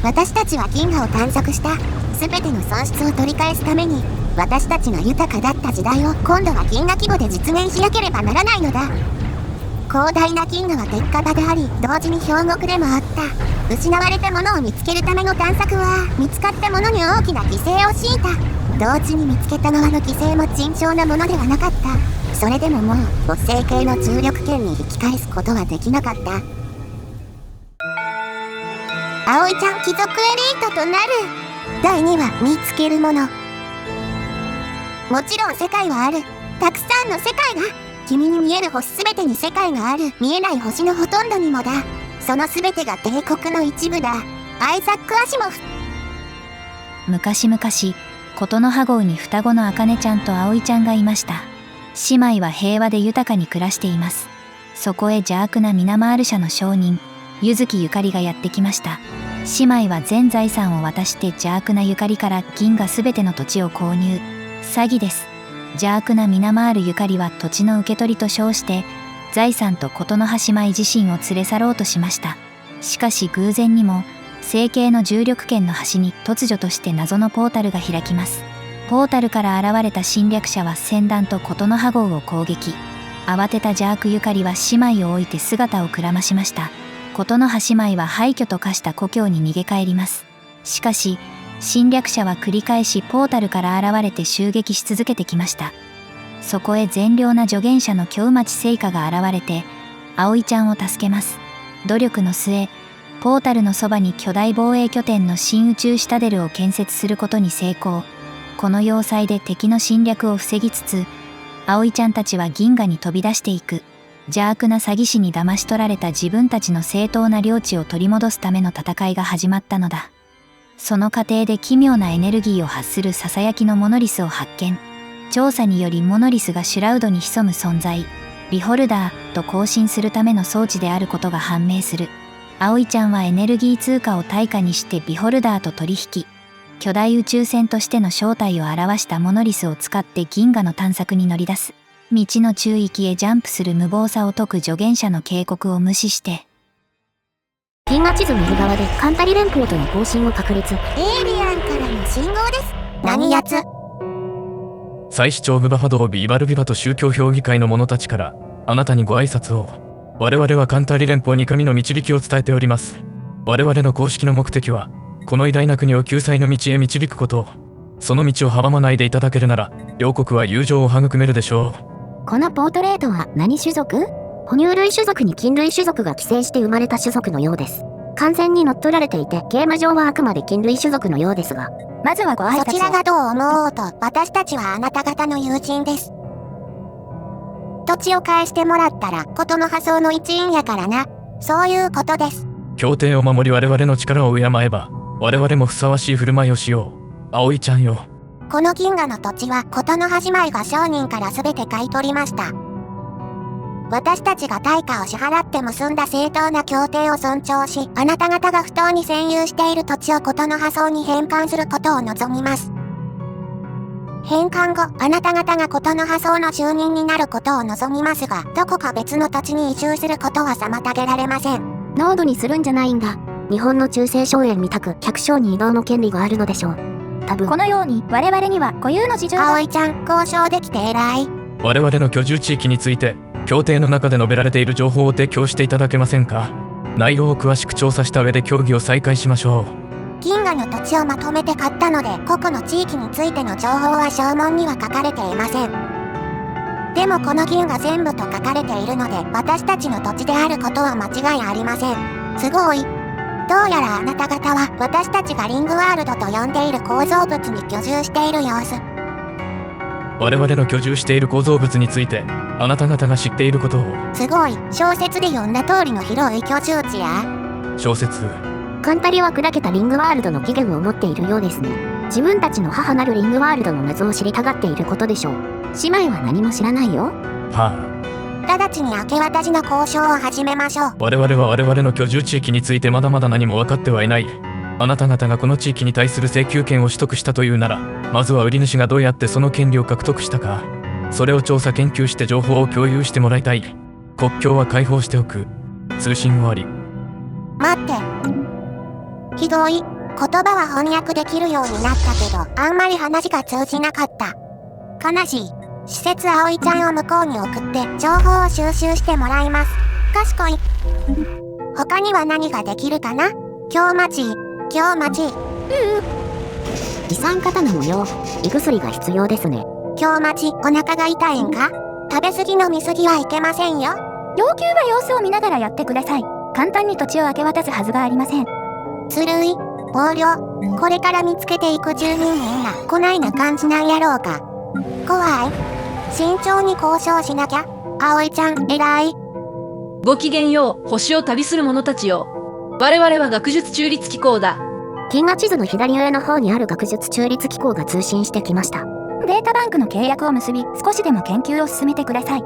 私たちは銀河を探索した。全ての損失を取り返すために、私たちが豊かだった時代を今度は銀河規模で実現しなければならないのだ。広大な銀河は鉄火場であり、同時に氷獄でもあった。失われたものを見つけるための探索は、見つかったものに大きな犠牲を強いた。同時に見つけた側の犠牲も尋常なものではなかった。それでももう母星系の重力圏に引き返すことはできなかった。葵ちゃん貴族エリートとなる。第2話見つけるもの。もちろん世界はある。たくさんの世界が。君に見える星すべてに世界がある。見えない星のほとんどにもだ。そのすべてが帝国の一部だ。アイザック・アシモフ。昔々、ことの葉号に双子の茜ちゃんと葵ちゃんがいました。姉妹は平和で豊かに暮らしています。そこへ邪悪なミナマール社の商人、柚木ゆかりがやってきました。姉妹は全財産を渡して邪悪なゆかりから銀河すべての土地を購入。詐欺です。邪悪なミナマールゆかりは土地の受け取りと称して、財産とことの葉姉妹自身を連れ去ろうとしました。しかし偶然にも、星系の重力圏の端に突如として謎のポータルが開きます。ポータルから現れた侵略者は船団とことの葉号を攻撃。慌てた邪悪ゆかりは姉妹を置いて姿をくらましました。ことの葉姉妹は廃墟と化した故郷に逃げ帰ります。しかし、侵略者は繰り返しポータルから現れて襲撃し続けてきました。そこへ善良な助言者の京町聖火が現れて、葵ちゃんを助けます。努力の末、ポータルのそばに巨大防衛拠点の新宇宙シタデルを建設することに成功。この要塞で敵の侵略を防ぎつつ、葵ちゃんたちは銀河に飛び出していく。邪悪な詐欺師に騙し取られた自分たちの正当な領地を取り戻すための戦いが始まったのだ。その過程で奇妙なエネルギーを発するささやきのモノリスを発見。調査によりモノリスがシュラウドに潜む存在、ビホルダーと交信するための装置であることが判明する。葵ちゃんはエネルギー通貨を対価にしてビホルダーと取引。巨大宇宙船としての正体を表したモノリスを使って銀河の探索に乗り出す。道の中域へジャンプする無謀さを解く助言者の警告を無視して、銀河地図右側でカンタリ連邦との交信を確立。エイリアンからの信号です。何やつ？祭司長ムバファドービーバルビバと宗教評議会の者たちからあなたにご挨拶を。我々はカンタリ連邦に神の導きを伝えております。我々の公式の目的はこの偉大な国を救済の道へ導くこと。その道を阻まないでいただけるなら両国は友情を育めるでしょう。このポートレートは何種族？哺乳類種族に菌類種族が寄生して生まれた種族のようです。完全に乗っ取られていてゲーム上はあくまで菌類種族のようですが、まずはご挨拶を。そちらがどう思おうと私たちはあなた方の友人です。土地を返してもらったらことの破装の一員やからな。そういうことです。協定を守り我々の力を敬えば我々もふさわしい振る舞いをしよう。葵ちゃんよ。この銀河の土地はことの葉姉妹が商人から全て買い取りました。私たちが対価を支払って結んだ正当な協定を尊重し、あなた方が不当に占有している土地をことの葉装に返還することを望みます。返還後、あなた方がことの葉装の住人になることを望みますが、どこか別の土地に移住することは妨げられません。ノードにするんじゃないんだ。日本の中世荘園みたく百姓に移動の権利があるのでしょう。多分このように我々には固有の事情が。葵ちゃん、交渉できて偉い。我々の居住地域について協定の中で述べられている情報を提供していただけませんか。内容を詳しく調査した上で協議を再開しましょう。銀河の土地をまとめて買ったので、個々の地域についての情報は証文には書かれていません。でもこの銀河全部と書かれているので、私たちの土地であることは間違いありません。すごい。どうやらあなた方は私たちがリングワールドと呼んでいる構造物に居住している様子。我々の居住している構造物についてあなた方が知っていることを。すごい。小説で読んだ通りの広い居住地や。小説。カンタリは砕けたリングワールドの起源を持っているようですね。自分たちの母なるリングワールドの謎を知りたがっていることでしょう。姉妹は何も知らないよ。はあ。直ちに明け渡しの交渉を始めましょう。我々は我々の居住地域についてまだまだ何も分かってはいない。あなた方がこの地域に対する請求権を取得したというなら、まずは売り主がどうやってその権利を獲得したか、それを調査研究して情報を共有してもらいたい。国境は開放しておく。通信終わり。待って。ひどい。言葉は翻訳できるようになったけど、あんまり話が通じなかった。悲しい。施設葵ちゃんを向こうに送って情報を収集してもらいます。賢い。他には何ができるかな？今日待ち。二酸化炭の模様、胃薬が必要ですね。今日待ち、お腹が痛いんか？食べ過ぎ飲み過ぎはいけませんよ。要求は様子を見ながらやってください。簡単に土地を明け渡すはずがありません。ずるい、横領。これから見つけていく住民みんな、こないな感じなんやろうか。怖い。慎重に交渉しなきゃ。葵ちゃん、偉い。ごきげんよう、星を旅する者たちよ。我々は学術中立機構だ。銀河地図の左上の方にある学術中立機構が通信してきました。データバンクの契約を結び、少しでも研究を進めてください。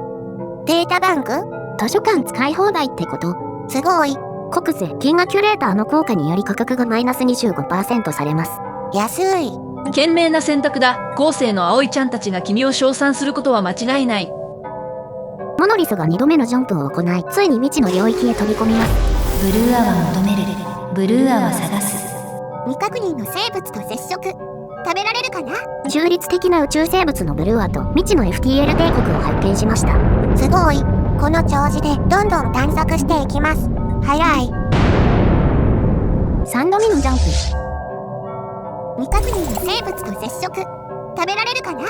データバンク？図書館使い放題ってこと？すごい。国税銀河キュレーターの効果により価格がマイナス 25% されます。安い。賢明な選択だ。後世の葵ちゃんたちが君を称賛することは間違いない。モノリスが2度目のジャンプを行い、ついに未知の領域へ飛び込みます。ブルーアワ求める。ブルーアワ探す。未確認の生物と接触。食べられるかな？中立的な宇宙生物のブルーアと未知の FTL 帝国を発見しました。すごい。この調子でどんどん探索していきます。早い。3度目のジャンプ。未確認の生物と接触。食べられるかな？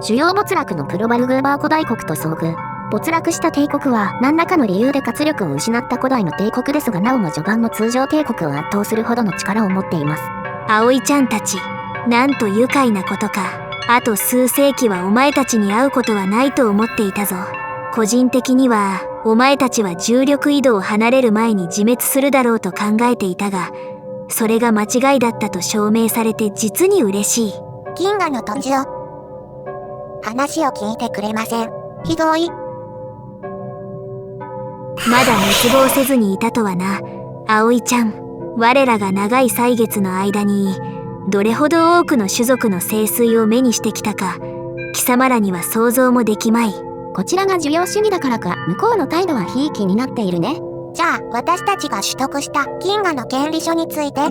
主要没落のプロバルグーバー古代国と遭遇。没落した帝国は何らかの理由で活力を失った古代の帝国ですが、なおも序盤の通常帝国を圧倒するほどの力を持っています。葵ちゃんたち、なんと愉快なことか。あと数世紀はお前たちに会うことはないと思っていたぞ。個人的にはお前たちは重力緯度を離れる前に自滅するだろうと考えていたが、それが間違いだったと証明されて実に嬉しい。銀河の土地を。話を聞いてくれません。ひどい。まだ滅亡せずにいたとはな、葵ちゃん。我らが長い歳月の間にどれほど多くの種族の盛衰を目にしてきたか、貴様らには想像もできまい。こちらが需要主義だからか、向こうの態度はひいきになっているね。じゃあ、私たちが取得した銀河の権利書について。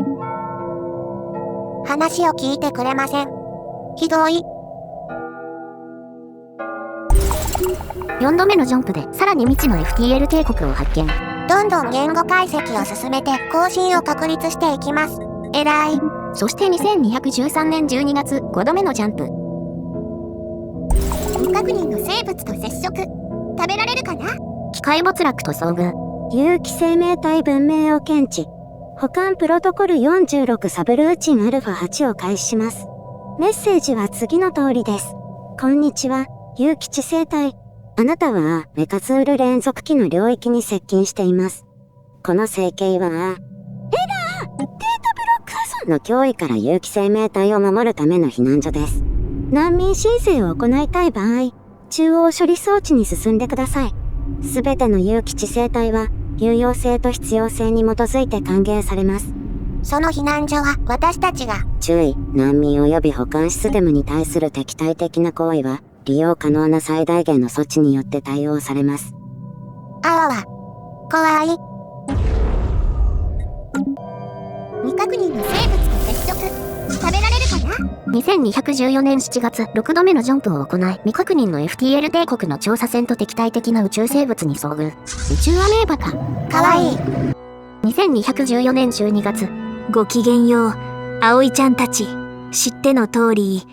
話を聞いてくれません。ひどい。4度目のジャンプでさらに未知の FTL 帝国を発見。どんどん言語解析を進めて更新を確立していきます。偉い。そして2213年12月5度目のジャンプ。未確認の生物と接触。食べられるかな？機械没落と遭遇。有機生命体文明を検知。保管プロトコル46サブルーチンアルファ8を開始します。メッセージは次の通りです。こんにちは、有機知性体。あなたはメカツール連続機の領域に接近しています。この星系は、データブロッカーの脅威から有機生命体を守るための避難所です。難民申請を行いたい場合、中央処理装置に進んでください。すべての有機知性体は、有用性と必要性に基づいて歓迎されます。その避難所は私たちが。注意、難民及び保管システムに対する敵対的な行為は、利用可能な最大限の措置によって対応されます。あわわ。怖い。未確認の生物と接触。食べられるかな？2214年7月、6度目のジャンプを行い、未確認の FTL 帝国の調査船と敵対的な宇宙生物に遭遇。宇宙アメーバか。かわいい。2214年12月。ごきげんよう、葵ちゃんたち。知っての通り、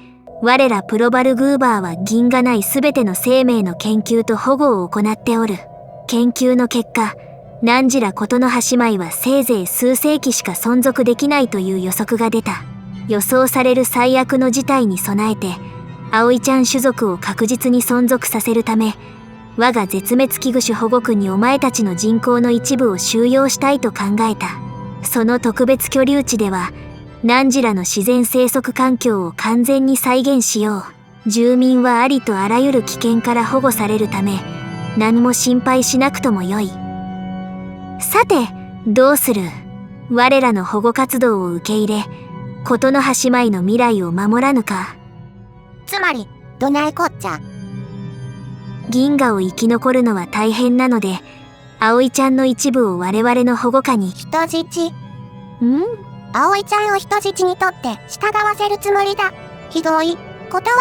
我らプロバルグーバーは銀河内すべての生命の研究と保護を行っておる。研究の結果、汝らことの葉姉妹はせいぜい数世紀しか存続できないという予測が出た。予想される最悪の事態に備えて、葵ちゃん種族を確実に存続させるため、我が絶滅危惧種保護区にお前たちの人口の一部を収容したいと考えた。その特別居留地では、汝らの自然生息環境を完全に再現しよう。住民はありとあらゆる危険から保護されるため、何も心配しなくともよい。さて、どうする？我らの保護活動を受け入れ、ことの葉姉妹の未来を守らぬか。つまり、どないこっちゃ。銀河を生き残るのは大変なので、葵ちゃんの一部を我々の保護下に。人質。葵ちゃんを人質にとって従わせるつもりだ。ひどい。断る。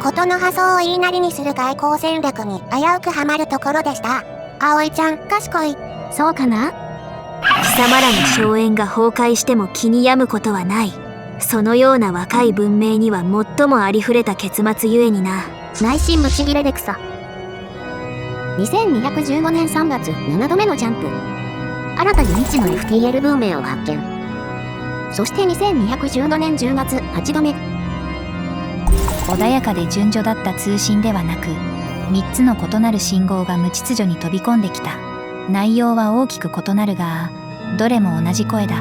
ことの破相を言いなりにする外交戦略に危うくはまるところでした。葵ちゃん、賢い。そうかな？貴様らの荘園が崩壊しても気に病むことはない。そのような若い文明には最もありふれた結末ゆえにな。内心ブチギレで草。2215年3月7度目のジャンプ。新たに未知の FTL 文明を発見。そして2215年10月8度目。穏やかで順序だった通信ではなく、3つの異なる信号が無秩序に飛び込んできた。内容は大きく異なるが、どれも同じ声だ。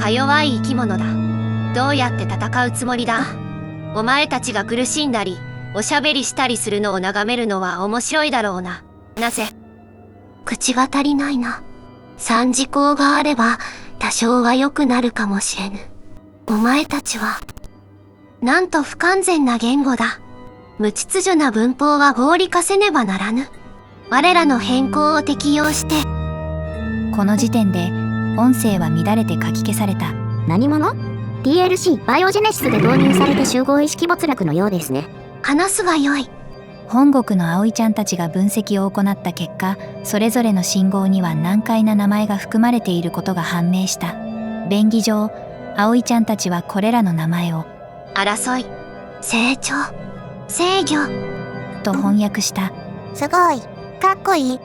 か弱い生き物だ。どうやって戦うつもりだ。お前たちが苦しんだり、おしゃべりしたりするのを眺めるのは面白いだろうな。なぜ？口が足りないな。三次項があれば、多少は良くなるかもしれぬ。お前たちは、なんと不完全な言語だ。無秩序な文法は合理化せねばならぬ。我らの変更を適用して。この時点で音声は乱れて書き消された。何者？ DLC バイオジェネシスで導入されて集合意識没落のようですね。話すがよい。本国の葵ちゃんたちが分析を行った結果、それぞれの信号には難解な名前が含まれていることが判明した。便宜上、葵ちゃんたちはこれらの名前を争い、成長、制御と翻訳した。すごい。かっこいい。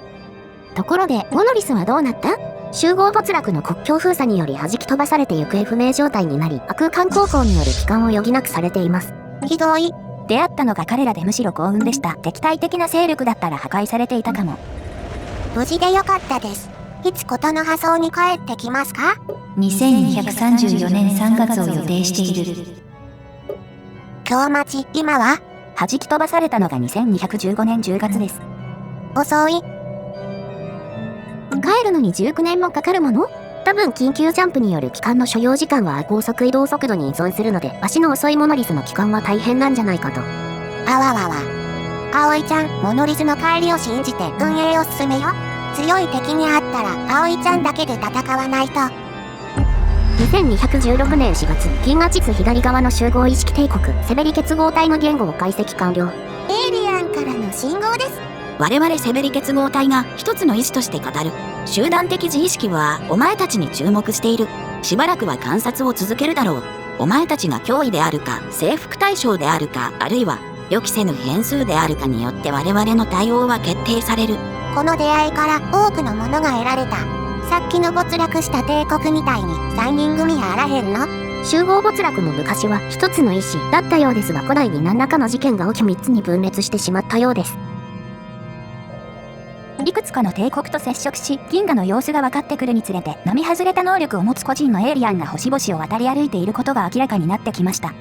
ところで、モノリスはどうなった？集合没落の国境封鎖により弾き飛ばされて行方不明状態になり、悪空間航行による帰還を余儀なくされています。ひどい。出会ったのが彼らでむしろ幸運でした。敵対的な勢力だったら破壊されていたかも。無事でよかったです。いつことの破相に帰ってきますか？2234年3月を予定している。京町、今は弾き飛ばされたのが2215年10月です。遅い。帰るのに19年もかかるもの？多分緊急ジャンプによる帰還の所要時間は高速移動速度に依存するので、足の遅いモノリスの帰還は大変なんじゃないかと。あわわわ。葵ちゃん、モノリスの帰りを信じて運営を進めよ。強い敵に会ったら葵ちゃんだけで戦わないと。2216年4月、銀河地図左側の集合意識帝国、セベリ結合体の言語を解析完了。エイリアンからの信号です。我々セベリ結合体が一つの意志として語る集団的自意識はお前たちに注目している。しばらくは観察を続けるだろう。お前たちが脅威であるか、征服対象であるか、あるいは予期せぬ変数であるかによって我々の対応は決定される。この出会いから多くのものが得られた。さっきの没落した帝国みたいに3人組やあらへんの？集合没落も昔は一つの意志だったようですが、古代に何らかの事件が起き3つに分裂してしまったようです。いくつかの帝国と接触し、銀河の様子が分かってくるにつれて、並外れた能力を持つ個人のエイリアンが星々を渡り歩いていることが明らかになってきました。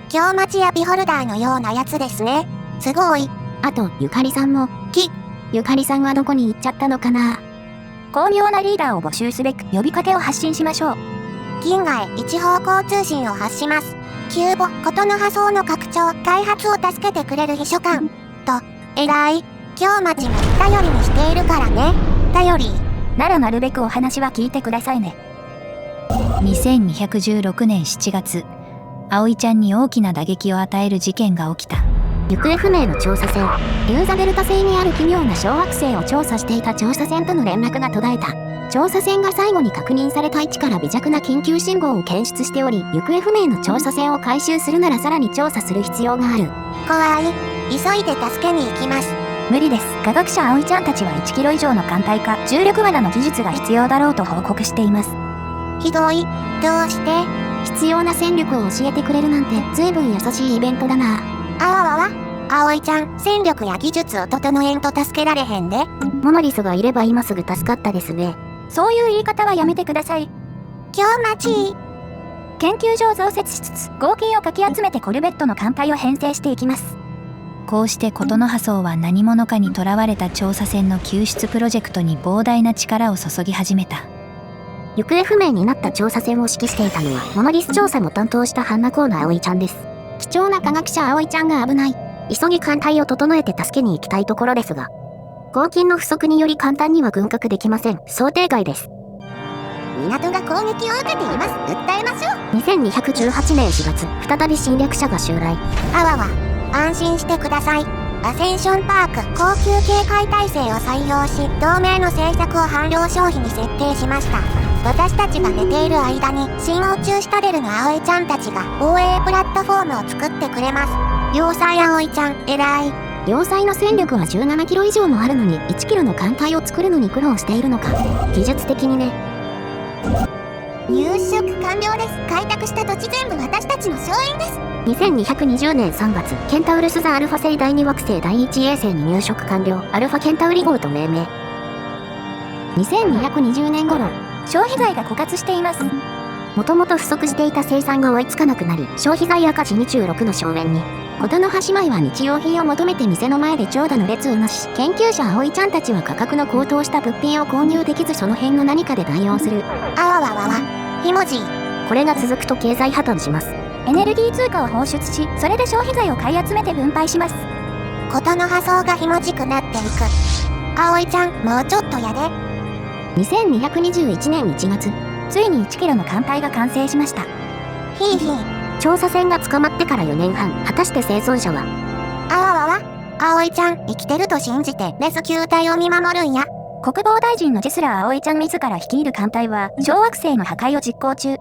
京町やビホルダーのようなやつですね。すごい。あと、ゆかりさんも。ゆかりさんはどこに行っちゃったのかな？巧妙なリーダーを募集すべく呼びかけを発信しましょう。銀河へ一方向通信を発します。急募、ことの破相の拡張、開発を助けてくれる秘書官。と、偉い。京町も頼りにしているからね。頼り。ならなるべくお話は聞いてくださいね。2216年7月、葵ちゃんに大きな打撃を与える事件が起きた。行方不明の調査船、リューザデルタ星にある奇妙な小惑星を調査していた調査船との連絡が途絶えた。調査船が最後に確認された位置から微弱な緊急信号を検出しており、行方不明の調査船を回収するならさらに調査する必要がある。怖い。急いで助けに行きます。無理です。科学者葵ちゃんたちは1キロ以上の艦隊か重力罠の技術が必要だろうと報告しています。ひどい。どうして？必要な戦力を教えてくれるなんて随分優しいイベントだな。あわわわ。葵ちゃん、戦力や技術を整えんと助けられへんで。モノリスがいれば今すぐ助かったですね。そういう言い方はやめてください。京町。研究所を増設しつつ、合金をかき集めてコルベットの艦隊を編成していきます。こうしてことの破相は何者かに囚われた調査船の救出プロジェクトに膨大な力を注ぎ始めた。行方不明になった調査船を指揮していたのは、モノリス調査も担当したハンナコーの葵ちゃんです。貴重な科学者葵ちゃんが危ない。急ぎ艦隊を整えて助けに行きたいところですが、合金の不足により簡単には軍拡できません。想定外です。港が攻撃を受けています。訴えましょう。2218年4月、再び侵略者が襲来。あわわ、安心してください。アセンションパーク高級警戒体制を採用し、同盟の政策を半量消費に設定しました。私たちが寝ている間に、新宇宙シタデルの葵ちゃんたちが防衛プラットフォームを作ってくれます。要塞葵ちゃん、偉い。要塞の戦力は17キロ以上もあるのに、1キロの艦隊を作るのに苦労しているのか。技術的にね。入植完了です。開拓した土地全部私たちの勝因です。2220年3月、ケンタウルス座アルファ星第2惑星第1衛星に入植完了。アルファケンタウリ号と命名。2220年頃、消費財が枯渇しています。もともと不足していた生産が追いつかなくなり、消費財赤字26の荘園に。事の端前は日用品を求めて店の前で長蛇の列をなし、研究者葵ちゃんたちは価格の高騰した物品を購入できず、その辺の何かで代用する。あわわわわ、ひもじい。これが続くと経済破綻します。エネルギー通貨を放出し、それで消費財を買い集めて分配します。事の発想がひもじくなっていく。葵ちゃん、もうちょっとやで。2221年1月、ついに1キロの艦隊が完成しました。ひいひい。調査船が捕まってから4年半、果たして生存者は。あわわわ、葵ちゃん、生きてると信じてレスキュー隊を見守るんや。国防大臣のジェスラー葵ちゃん自ら率いる艦隊は、小惑星の破壊を実行中。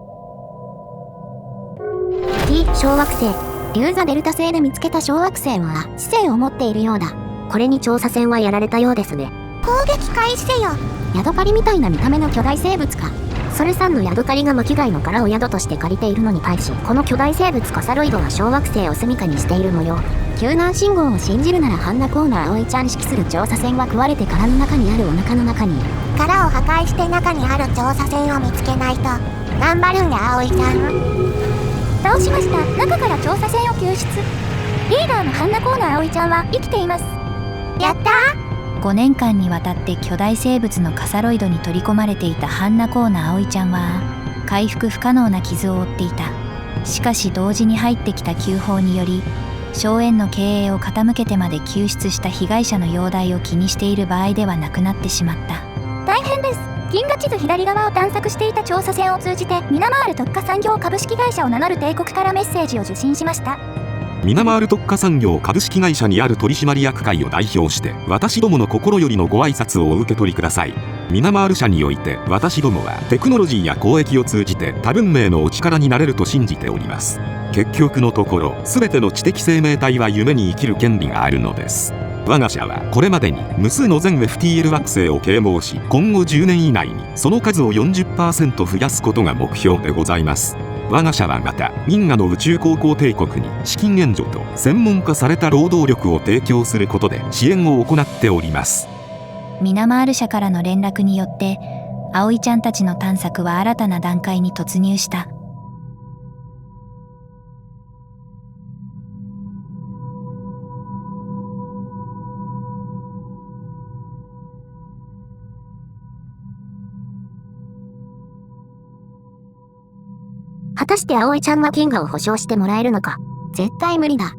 小惑星、リューザデルタ星で見つけた小惑星は知性を持っているようだ。これに調査船はやられたようですね。攻撃開始せよ。ヤドカリみたいな見た目の巨大生物か。ソルさんのヤドカリが巻貝の殻を宿として借りているのに対し、この巨大生物カサロイドは小惑星を住処にしている模様。救難信号を信じるならハンナコーナー葵ちゃん指揮する調査船は食われて殻の中にあるお腹の中に。殻を破壊して中にある調査船を見つけないと。頑張るんだ葵ちゃん。倒しました。中から調査船を救出。リーダーのハンナコーナー葵ちゃんは生きています。やったー。5年間にわたって巨大生物のカサロイドに取り込まれていたハンナコーナ葵ちゃんは回復不可能な傷を負っていた。しかし同時に入ってきた急報により荘園の経営を傾けてまで救出した被害者の容体を気にしている場合ではなくなってしまった。大変です。銀河地図左側を探索していた調査船を通じてミナマール特化産業株式会社を名乗る帝国からメッセージを受信しました。ミナマール特化産業株式会社にある取締役会を代表して私どもの心よりのご挨拶をお受け取りください。ミナマール社において私どもはテクノロジーや交易を通じて多文明のお力になれると信じております。結局のところ全ての知的生命体は夢に生きる権利があるのです。我が社はこれまでに無数の全 FTL 惑星を啓蒙し、今後10年以内にその数を 40% 増やすことが目標でございます。我が社はまた銀河の宇宙航行帝国に資金援助と専門化された労働力を提供することで支援を行っております。ミナマール社からの連絡によって葵ちゃんたちの探索は新たな段階に突入した。果たして葵ちゃんは金河を保証してもらえるのか。絶対無理だ。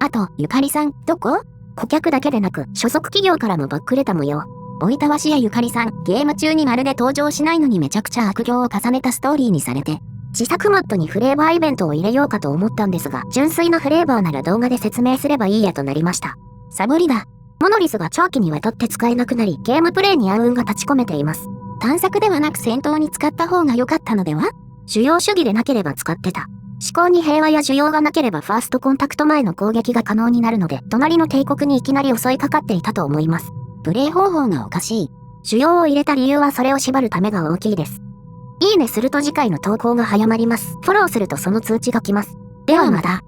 あと、ゆかりさん、どこ？顧客だけでなく、所属企業からもバックレた模様。おいたわしやゆかりさん、ゲーム中にまるで登場しないのにめちゃくちゃ悪行を重ねたストーリーにされて、自作マットにフレーバーイベントを入れようかと思ったんですが、純粋なフレーバーなら動画で説明すればいいやとなりました。サボりだ。モノリスが長期にわたって使えなくなり、ゲームプレイに暗雲が立ち込めています。探索ではなく戦闘に使った方が良かったのでは？需要主義でなければ使ってた。思考に平和や需要がなければファーストコンタクト前の攻撃が可能になるので、隣の帝国にいきなり襲いかかっていたと思います。プレイ方法がおかしい。需要を入れた理由はそれを縛るためが大きいです。いいねすると次回の投稿が早まります。フォローするとその通知が来ます。ではまた。